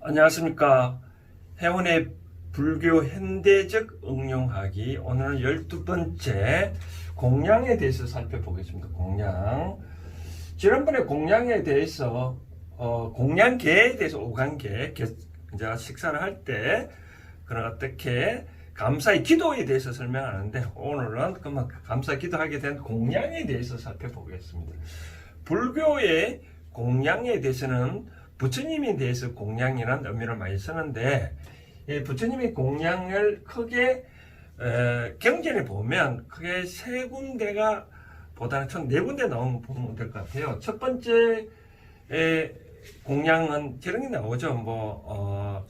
안녕하십니까. 해운의 불교 현대적 응용하기, 오늘은 12번째 공양에 대해서 살펴보겠습니다. 공양. 지난번에 공양에 대해서 공양계에 대해서 오간계 이제 식사를 할 때 그런 어떻게 감사의 기도에 대해서 설명하는데, 오늘은 그만 감사 기도하게 된 공양에 대해서 살펴보겠습니다. 불교의 공양에 대해서는 부처님에 대해서 공양이라는 의미를 많이 쓰는데, 부처님의 공양을 크게 경전에 보면 크게 세 군데가 보다는 총 네 군데 나오는 거 보면 될 것 같아요. 첫 번째 공양은 저런 게 나오죠.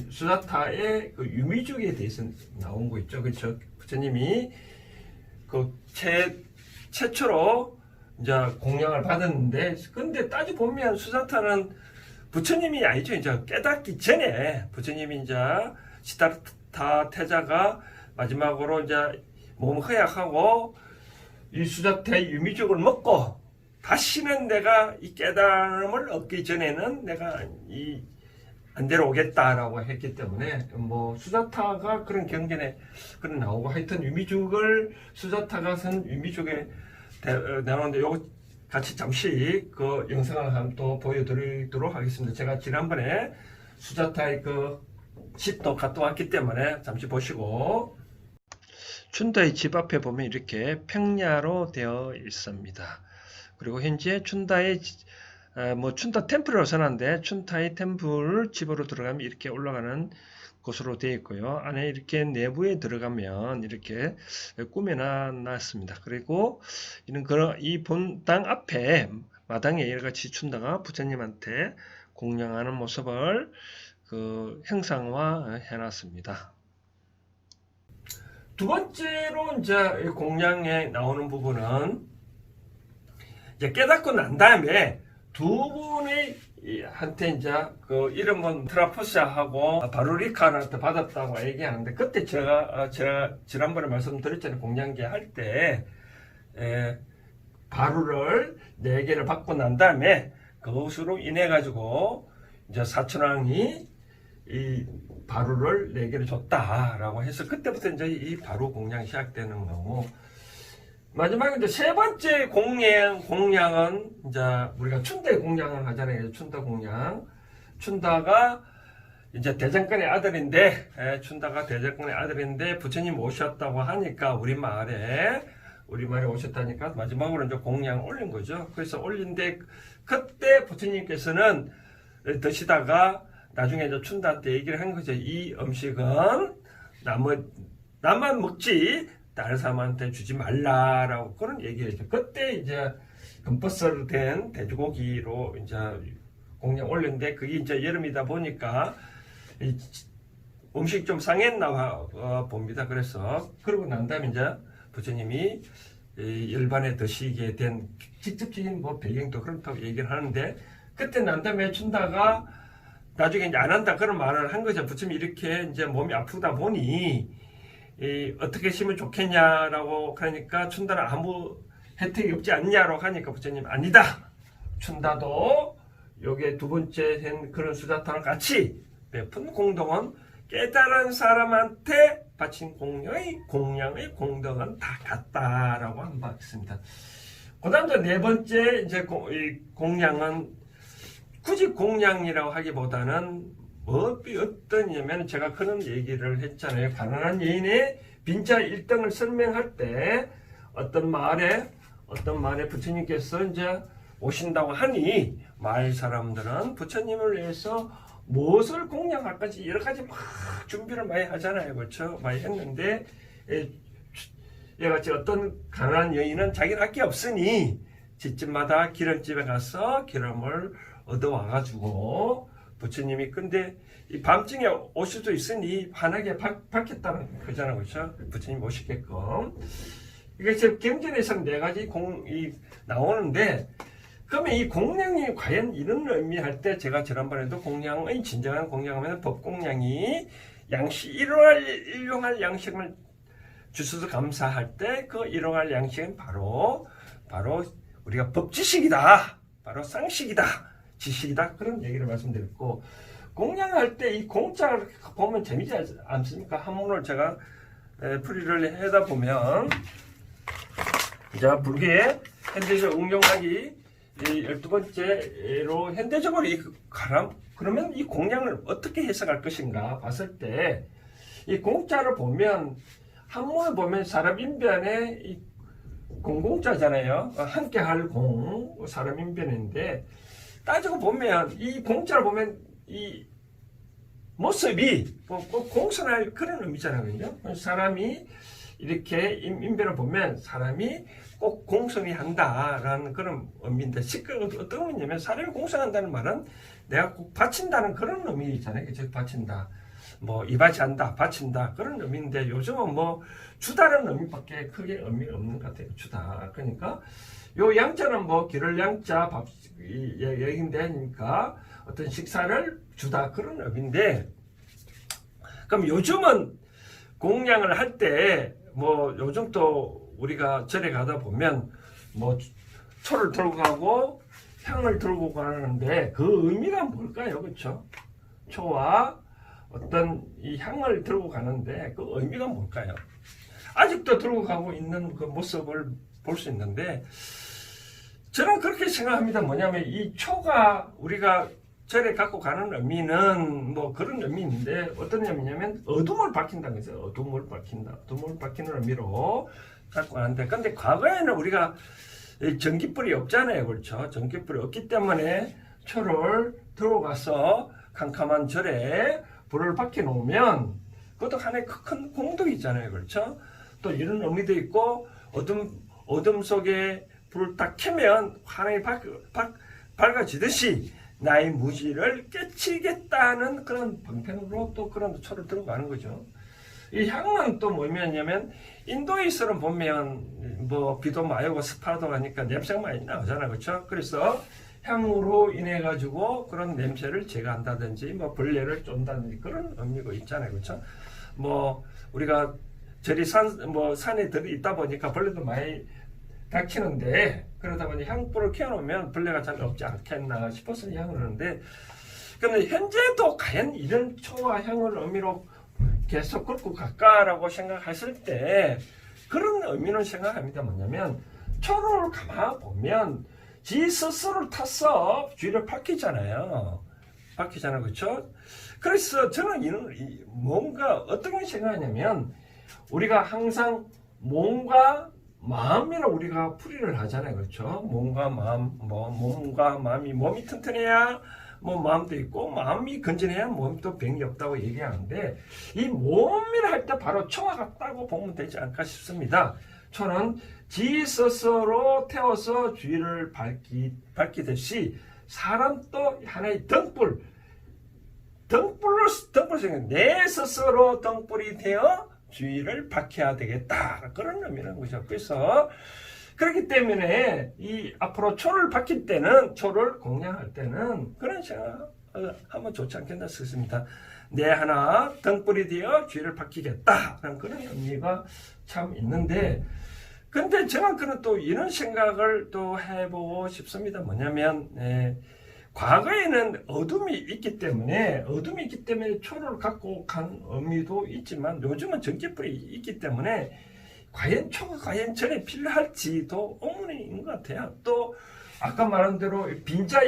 수자타의 그 유미죽에 대해서 나온 거 있죠. 그렇죠. 부처님이 그 최초로 이제 공양을 받았는데, 근데 따져 보면 수자타는 부처님이 아니죠. 이제 깨닫기 전에 부처님이 이제 시다르타 태자가 마지막으로 이제 몸 허약하고 이 수자타의 유미죽을 먹고 다시는 내가 이 깨달음을 얻기 전에는 내가 이 안 데려오겠다라고 했기 때문에, 수자타가 그런 경전에 그런 나오고, 하여튼 유미죽을 수자타가 쓴 유미죽에 나오는데, 요거 같이 잠시 그 영상을 한번 또 보여드리도록 하겠습니다. 제가 지난번에 수자타의 그 집도 갔다 왔기 때문에 잠시 보시고. 춘다의 집 앞에 보면 이렇게 평야로 되어 있습니다. 그리고 현재 춘다의 춘다 템플이라고 써놨는데, 춘타의 템플 집으로 들어가면 이렇게 올라가는 곳으로 되어 있고요. 안에 이렇게 내부에 들어가면 이렇게 꾸며놨습니다. 그리고 이 본당 앞에 마당에 이같이 춘다가 부처님한테 공양하는 모습을 그 형상화 해놨습니다. 두 번째로 이제 공양에 나오는 부분은, 이제 깨닫고 난 다음에 두 분이 한테 이제 그 이름은 트라포샤하고 바루리카한테 받았다고 얘기하는데, 그때 제가 지난번에 말씀드렸잖아요. 공양계 할 때 바루를 4개를 받고 난 다음에 그것으로 인해 가지고 이제 사천왕이 이 바루를 4개를 줬다라고 해서, 그때부터 이제 이 바루 공양이 시작되는 거고, 마지막에 이제 세 번째 공양은 이제 우리가 춘대 공양을 하잖아요. 춘다 공양. 춘다가 이제 대장간의 아들인데, 부처님 오셨다고 하니까 우리마을에 오셨다니까 마지막으로 이제 공양을 올린 거죠. 그래서 올린데, 그때 부처님께서는 드시다가 나중에 이제 춘다한테 얘기를 한 거죠. 이 음식은 나만 먹지 다른 사람한테 주지 말라라고 그런 얘기를 했죠. 그때 이제 금버스로 된 돼지고기로 이제 공양 올렸는데, 그게 이제 여름이다 보니까 음식 좀 상했나 봅니다. 그래서 그러고 난 다음에 이제 부처님이 열반에 드시게 된 직접적인 배경도 그렇다고 얘기를 하는데, 그때 난 다음에 춘다가 나중에 이제 안 한다 그런 말을 한 거죠. 부처님이 이렇게 이제 몸이 아프다 보니 어떻게 하시면 좋겠냐라고 하니까, 춘다는 아무 혜택이 없지 않냐라고 하니까 부처님 아니다. 춘다도 요게 두 번째 한 그런 수자타랑 같이 베푼 공덕은 깨달은 사람한테 바친 공양의 공덕은 다 같다라고 한 바 있습니다. 그 다음 네 번째 이제 공양은 굳이 공양이라고 하기보다는 어떠냐면, 제가 그런 얘기를 했잖아요. 가난한 여인의 빈자 1등을 설명할 때 어떤 마을에 부처님께서 이제 오신다고 하니, 마을 사람들은 부처님을 위해서 무엇을 공양할까지 여러 가지 막 준비를 많이 하잖아요. 그렇죠? 많이 했는데, 얘같이 어떤 가난한 여인은 자기는 할 게 없으니 집집마다 기름집에 가서 기름을 얻어와가지고, 부처님이 근데 이 밤중에 오실 수도 있으니 환하게 밝혔다는 거잖아요. 그렇죠? 부처님 오시게끔. 이게 지금 경전에서는 4가지 나오는데, 그러면 이 공양이 과연 이런 의미할 때, 제가 지난번에도 공양의 진정한 공양하면 법공양이 일용할 양식을 주셔서 감사할 때, 그 일용할 양식은 바로 우리가 법지식이다. 바로 쌍식이다. 지식이다 그런 얘기를 말씀드렸고, 공양할 때 이 공자를 보면 재미지 않습니까? 한문을 제가 풀이를 하다 보면, 자, 불교의 현대적 응용하기 12번째로 현대적으로 그러면 이 공양을 어떻게 해석할 것인가 봤을 때, 이 공자를 보면 한문을 보면 사람 인변에 이 공공자잖아요. 함께 할 공, 사람 인변인데, 따지고 보면 이 공자를 보면 이 모습이 꼭 공손할 그런 의미잖아요. 사람이 이렇게 인변을 보면 사람이 꼭 공손히 한다라는 그런 의미인데, 어떤 의미냐면 사람이 공손한다는 말은 내가 꼭 바친다는 그런 의미잖아요. 즉 바친다. 뭐 이바지한다, 바친다 그런 의미인데, 요즘은 뭐 주다라는 의미밖에 크게 의미가 없는 것 같아요. 주다. 그러니까 요 양자는 뭐 기를 양자 밥 얘기인데니까 어떤 식사를 주다 그런 의미인데, 그럼 요즘은 공양을 할 때 뭐 요즘 또 우리가 절에 가다 보면 뭐 초를 들고 가고 향을 들고 가는데 그 의미가 뭘까요? 그렇죠? 초와 어떤 이 향을 들고 가는데 그 의미가 뭘까요? 아직도 들고 가고 있는 그 모습을 볼 수 있는데, 저는 그렇게 생각합니다. 뭐냐면 이 초가 우리가 절에 갖고 가는 의미는 뭐 그런 의미인데, 어떤 의미냐면 어둠을 밝힌다는 거죠. 어둠을 밝힌다. 어둠을 밝히는 의미로 갖고 가는데, 근데 과거에는 우리가 전기불이 없잖아요. 그렇죠? 전기불이 없기 때문에 초를 들고 가서 캄캄한 절에 불을 밝혀 놓으면 그것도 하나의 큰 공덕이잖아요. 그렇죠? 또 이런 의미도 있고, 어둠 속에 불을 딱 켜면 하나의 밝아지듯이 나의 무지를 깨치겠다는 그런 방편으로 또 그런 초를 들고 가는 거죠. 이 향은 또 뭐냐면, 인도에서는 보면 뭐 비도 많이 오고 습하도 하니까 냄새가 많이 나오잖아요. 그렇죠? 그래서 향으로 인해 가지고 그런 냄새를 제거한다든지 뭐 벌레를 쫀다든지 그런 의미가 있잖아요. 그렇죠? 뭐 우리가 저리 산에 있다 보니까 벌레도 많이 닥치는데, 그러다 보니 향불을 켜놓으면 벌레가 잘 없지 않겠나 싶어서 향을 하는데, 그런데 현재도 과연 이런 초와 향을 의미로 계속 끌고 갈까라고 생각했을 때 그런 의미는 생각합니다. 뭐냐면, 초를 가만 보면 지 스스로를 타서 주위를 밝히잖아요. 그렇죠? 그래서 저는 뭔가 어떻게 생각하냐면, 우리가 항상 몸과 마음이라 우리가 풀이를 하잖아요. 그렇죠? 몸과 마음, 몸과 마음이, 몸이 튼튼해야 뭐 마음도 있고, 마음이 건전해야 몸도 병이 없다고 얘기하는데, 이 몸이라 할 때 바로 초와 같다고 보면 되지 않을까 싶습니다. 초는 지 스스로 태워서 주위를 밝히듯이 사람도 하나의 등불로 생각, 내 스스로 등불이 되어 주의를 밝혀야 되겠다 그런 의미는 거죠. 그래서 그렇기 때문에 이 앞으로 초를 밝힐 때는, 초를 공양할 때는 그런 생각 하면 좋지 않겠나 싶습니다. 내 하나 등불이 되어 주의를 밝히겠다 그런 의미가 참 있는데, 근데 저는 또 이런 생각을 또 해보고 싶습니다. 뭐냐면 과거에는 어둠이 있기 때문에 초를 갖고 간 의미도 있지만, 요즘은 전기불이 있기 때문에 초가 과연 절에 필요할지도 의문인 것 같아요. 또 아까 말한 대로 빈자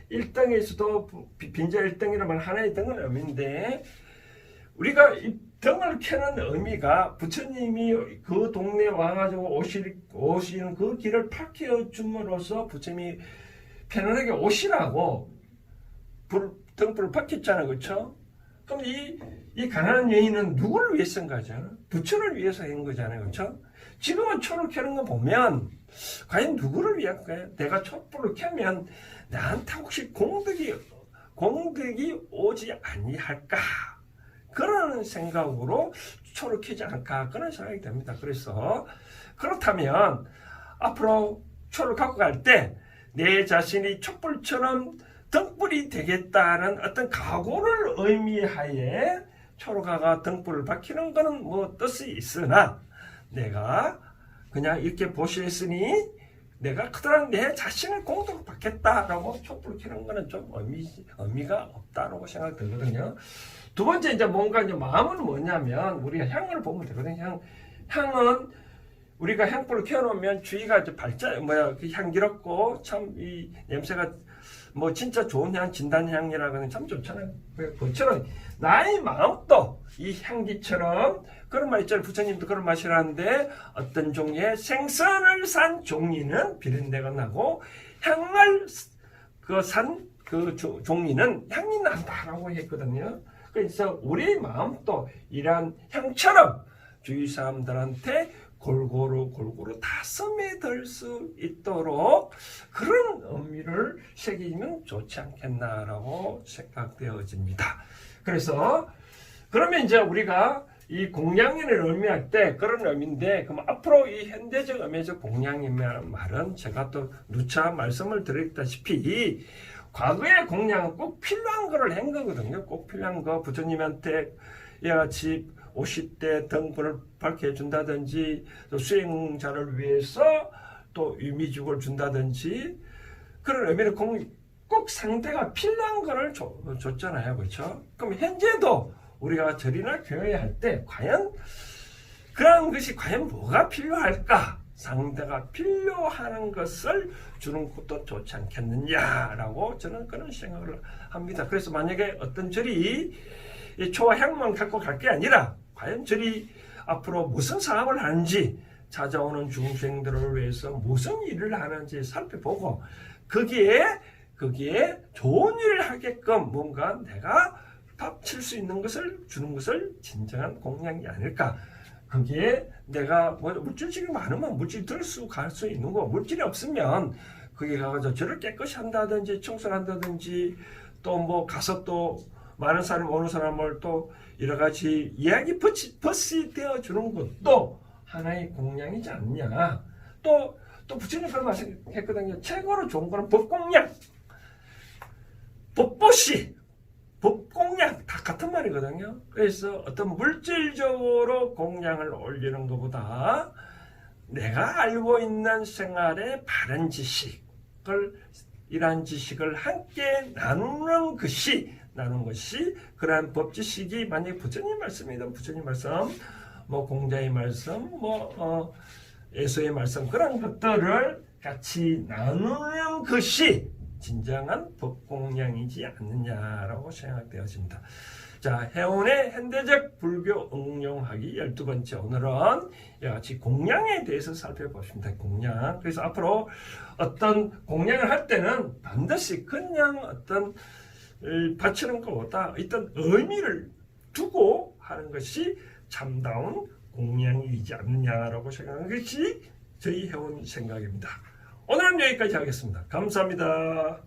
1등에서도 빈자 1등이라면 하나의 등은 의미인데, 우리가 이 등을 켜는 의미가 부처님이 그 동네에 와가지고 오시는 그 길을 밝혀 줌으로써 부처님이 편안하게 오시라고 등불을 밝혔잖아요. 그렇죠? 그럼 이 가난한 여인은 누구를 위해서 한 거죠? 부처를 위해서 한 거잖아요. 그렇죠? 지금은 초를 켜는 거 보면 과연 누구를 위한 거예요? 내가 촛불을 켜면 나한테 혹시 공덕이 오지 아니할까? 그런 생각으로 초를 켜지 않을까? 그런 생각이 됩니다. 그래서 그렇다면 앞으로 초를 갖고 갈 때 내 자신이 촛불처럼 등불이 되겠다는 어떤 각오를 의미하에 초록화가 등불을 밝히는 것은 뭐 뜻이 있으나, 내가 그냥 이렇게 보시했으니 내가 그동안 내 자신을 공덕받겠다라고 촛불을 켜는 거는 좀 의미가 없다라고 생각이 들거든요. 두 번째 이제 뭔가 이제 마음은 뭐냐면 우리가 향을 보면 되거든요. 향은 우리가 향불을 켜놓으면 주위가 이제 향기롭고 참 이 냄새가 뭐 진짜 좋은 향, 진단향이라고는 참 좋잖아요. 그처럼 나의 마음도 이 향기처럼 그런 말 있잖아요. 부처님도 그런 말이라는데 어떤 종류의 생선을 산 종이는 비린내가 나고 향을 산 종이는 향이 난다라고 했거든요. 그래서 우리의 마음도 이러한 향처럼 주위 사람들한테 골고루 다 스며들 수 있도록 그런 의미를 새기면 좋지 않겠나라고 생각되어집니다. 그래서 그러면 이제 우리가 이 공양인을 의미할 때 그런 의미인데, 그럼 앞으로 이 현대적 의미에서 공양이라는 말은 제가 또 누차 말씀을 드렸다시피 과거의 공양은 꼭 필요한 거를 한 거거든요. 꼭 필요한 거, 부처님한테 이와 같이 50대 등불을 밝게 해준다든지, 또 수행자를 위해서 또 유미죽을 준다든지, 그런 의미는 꼭 상대가 필요한 거를 줬잖아요. 그렇죠? 그럼 현재도 우리가 절이나 교회 할 때 과연 그런 것이 과연 뭐가 필요할까? 상대가 필요한 것을 주는 것도 좋지 않겠느냐라고 저는 그런 생각을 합니다. 그래서 만약에 어떤 절이 초와 향만 갖고 갈 게 아니라 과연 절이 앞으로 무슨 사업을 하는지, 찾아오는 중생들을 위해서 무슨 일을 하는지 살펴보고 거기에 좋은 일을 하게끔 뭔가 내가 밥 칠 수 있는 것을 주는 것을 진정한 공양이 아닐까. 거기에 내가 물질이 많으면 물질 들 수 갈 수 있는 거, 물질이 없으면 거기 가서 절을 깨끗이 한다든지 청소를 한다든지 또 뭐 가서 또 많은 사람 어느 사람을 또 여러 가지 이야기 버시 되어 주는 것도 하나의 공양이지 않냐. 또 부처님 그런 말씀 했거든요. 최고로 좋은 거는 법공양, 법보시, 법공양 다 같은 말이거든요. 그래서 어떤 물질적으로 공양을 올리는 것보다 내가 알고 있는 생활의 바른 지식을, 이러한 지식을 함께 나누는 것이 그러한 법지식이 만약에 부처님 말씀이든 부처님 말씀, 뭐 공자의 말씀, 예수의 말씀, 그런 것들을 같이 나누는 것이 진정한 법공양이지 않느냐라고 생각되어집니다. 자, 해운의 현대적 불교 응용하기 12번째, 오늘은 같이 공양에 대해서 살펴보십니다. 공양. 그래서 앞으로 어떤 공양을 할 때는 반드시 그냥 어떤 바치는 것보다 어떤 의미를 두고 하는 것이 참다운 공양이지 않느냐라고 생각하는 것이 저희 해운 생각입니다. 오늘은 여기까지 하겠습니다. 감사합니다.